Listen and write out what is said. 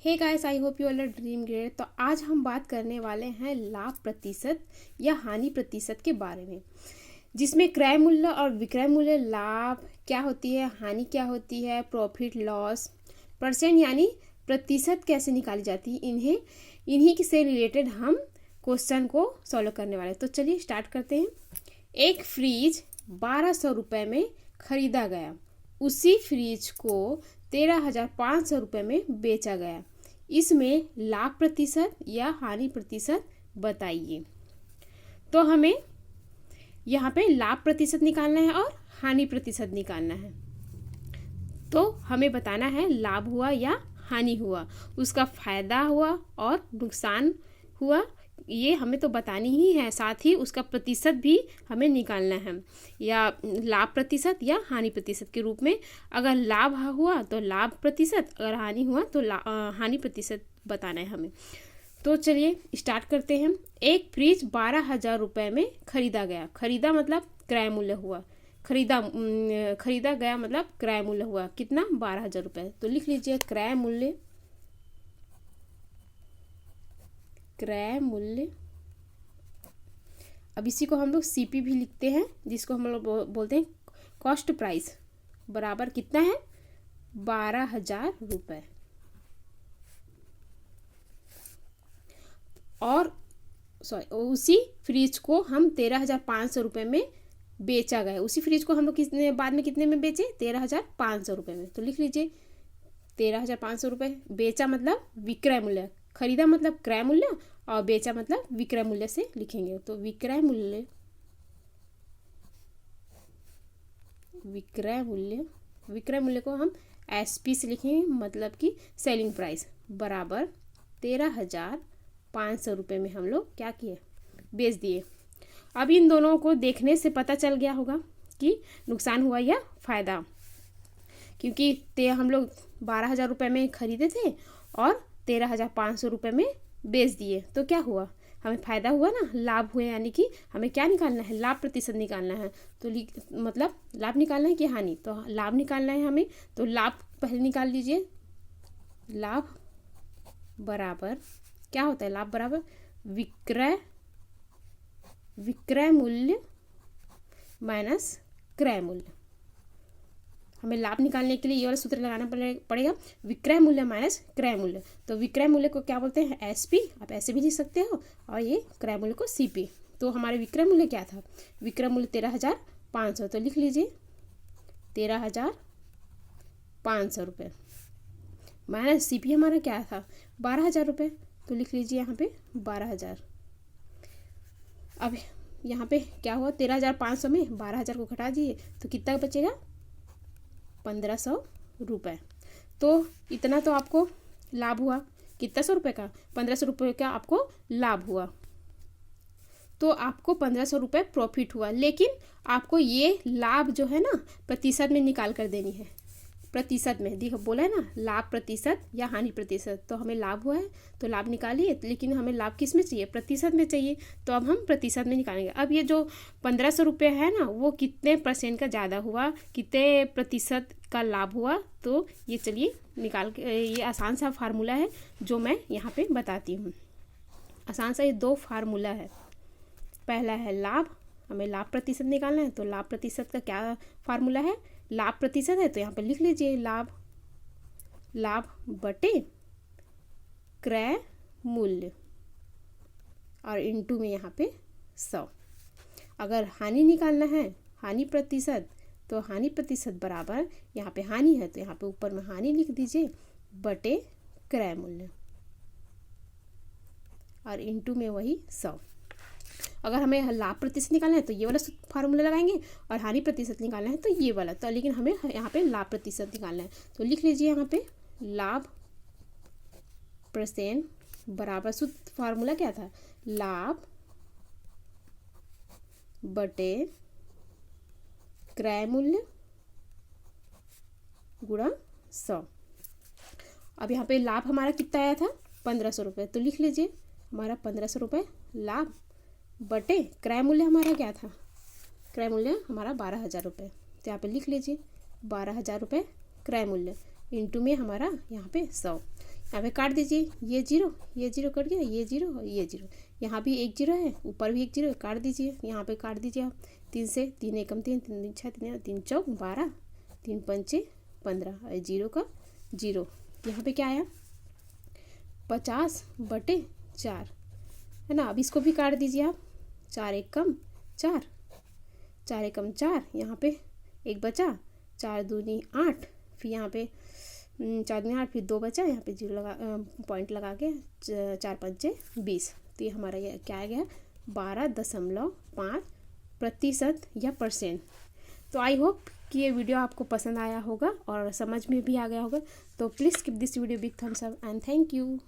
Hey guys, I hope you all are dream great. तो आज हम बात करने वाले हैं लाभ प्रतिशत या हानि प्रतिशत के बारे में, जिसमें क्रय मूल्य और विक्रय मूल्य, लाभ क्या होती है, हानि क्या होती है, प्रॉफिट लॉस, परसेंट यानी प्रतिशत कैसे निकाली जाती है, इन्हीं से रिलेटेड हम क्वेश्चन को सॉल्व करने वाले हैं। तो चलिए स्टार्ट करते हैं। एक फ्रिज 1200 रुपये में खरीदा गया, उसी फ्रिज को 13,500 रुपये में बेचा गया। इसमें लाभ प्रतिशत या हानि प्रतिशत बताइए। तो हमें यहाँ पे लाभ प्रतिशत निकालना है और हानि प्रतिशत निकालना है। तो हमें बताना है लाभ हुआ या हानि हुआ, उसका फायदा हुआ और नुकसान हुआ, ये हमें तो बतानी ही है। साथ ही उसका प्रतिशत भी हमें निकालना है, या लाभ प्रतिशत या हानि प्रतिशत के रूप में। अगर लाभ हुआ तो लाभ प्रतिशत, अगर हानि हुआ तो हानि प्रतिशत बताना है हमें। तो चलिए स्टार्ट करते हैं। एक फ्रिज 12,000 रुपये में खरीदा गया। खरीदा मतलब क्रय मूल्य हुआ, खरीदा गया मतलब क्रय मूल्य हुआ कितना, 12,000 रुपये। तो लिख लीजिए क्रय मूल्य, क्रय मूल्य। अब इसी को हम लोग सीपी भी लिखते हैं, जिसको हम लोग बोलते हैं कॉस्ट प्राइस, बराबर कितना है, 12,000 रुपये। और उसी फ्रिज को हम 13,500 रुपये में बेचा गया। उसी फ्रिज को हम लोग बाद में कितने में बेचे, 13,500 रुपये में। तो लिख लीजिए 13,500 रुपये। बेचा मतलब विक्रय मूल्य, खरीदा मतलब क्रय मूल्य और बेचा मतलब विक्रय मूल्य से लिखेंगे। तो विक्रय मूल्य, विक्रय मूल्य को हम एसपी से लिखेंगे, मतलब कि सेलिंग प्राइस, बराबर 13,500 रुपये में हम लोग क्या किए, बेच दिए। अब इन दोनों को देखने से पता चल गया होगा कि नुकसान हुआ या फायदा, क्योंकि हम लोग 12,000 रुपये में खरीदे थे और 13,500 रुपये में बेच दिए। तो क्या हुआ, हमें फ़ायदा हुआ ना, लाभ हुए। यानी कि हमें क्या निकालना है, लाभ प्रतिशत निकालना है। तो मतलब लाभ निकालना है कि हानि, तो लाभ निकालना है हमें। तो लाभ पहले निकाल लीजिए। लाभ बराबर क्या होता है, लाभ बराबर विक्रय मूल्य माइनस क्रय मूल्य। हमें लाभ निकालने के लिए ये वाला सूत्र लगाना पड़ेगा, विक्रय मूल्य माइनस क्रय मूल्य। तो विक्रय मूल्य को क्या बोलते हैं, एसपी, आप ऐसे भी लिख सकते हो, और ये क्रय मूल्य को सीपी। तो हमारे विक्रय मूल्य क्या था, विक्रय मूल्य 13,500। तो लिख लीजिए 13,500 रुपये माइनस सीपी हमारा क्या था, 12,000 रुपये। तो लिख लीजिए यहाँ पे 12,000। अब यहाँ पे क्या हुआ, 13,500 में 12,000 को घटा दीजिए तो कितना बचेगा, 1,500 रुपये। तो इतना तो आपको लाभ हुआ, कितना 100 रुपये का, 1,500 रुपये का आपको लाभ हुआ। तो आपको 1,500 रुपये प्रॉफिट हुआ। लेकिन आपको ये लाभ जो है ना प्रतिशत में निकाल कर देनी है। प्रतिशत में देखो बोला है ना, लाभ प्रतिशत या हानि प्रतिशत। तो हमें लाभ हुआ है तो लाभ निकालिए, लेकिन हमें लाभ किस में चाहिए, प्रतिशत में चाहिए। तो अब हम प्रतिशत में निकालेंगे। अब ये जो 1,500 रुपये है ना, वो कितने परसेंट का ज़्यादा हुआ, कितने प्रतिशत का लाभ हुआ। तो ये चलिए निकाल के, ये आसान सा फार्मूला है जो मैं यहाँ पे बताती हूँ। आसान सा ये 2 फार्मूला है। पहला है लाभ, हमें लाभ प्रतिशत निकालना है। तो लाभ प्रतिशत का क्या फार्मूला है, लाभ प्रतिशत है तो यहाँ पे लिख लीजिए लाभ बटे क्रय मूल्य, और इनटू में यहाँ पे 100। अगर हानि निकालना है, हानि प्रतिशत, तो हानि प्रतिशत बराबर, यहाँ पे हानि है तो यहाँ पे ऊपर में हानि लिख दीजिए, बटे क्रय मूल्य, और इनटू में वही 100। अगर हमें लाभ प्रतिशत निकालना है तो ये वाला फार्मूला लगाएंगे, और हानि प्रतिशत निकालना है तो ये वाला। तो लेकिन हमें यहाँ पे लाभ प्रतिशत निकालना है। तो लिख लीजिए यहाँ पे लाभ परसेंट बराबर, सूत्र फार्मूला क्या था, लाभ बटे क्रय मूल्य गुणा 100। अब यहाँ पे लाभ हमारा कितना आया था, 1,500 रुपये। तो लिख लीजिए हमारा 1,500 रुपये लाभ बटे क्रय मूल्य हमारा क्या था, क्रय मूल्य हमारा 12,000 रुपये। तो यहाँ पे लिख लीजिए 12,000 रुपये क्रय मूल्य, इंटू में हमारा यहाँ पे 100। यहाँ पे काट दीजिए, ये जीरो कट गया, ये जीरो और ये जीरो, यहाँ भी एक जीरो है, ऊपर भी एक जीरो है, काट दीजिए, यहाँ पे काट दीजिए आप। 3 से 3 एकम 3, 3 दूनी 6, 3 चौक 12, 3 पंचे 15 और जीरो का जीरो। यहाँ पे क्या आया 50/4 है ना। अब इसको भी काट दीजिए आप। 4 एकम 4, 4 एकम 4, यहाँ पे एक बचा, 4 दूनी 8, फिर यहाँ पे 4 दूनी 8, फिर 2 बचा, यहाँ पे जीरो लगा पॉइंट लगा के 4 पंचे 20। तो ये हमारा ये क्या आ गया 12.5% या %। तो आई होप कि ये वीडियो आपको पसंद आया होगा और समझ में भी आ गया होगा। तो please give this video big thumbs up and thank you.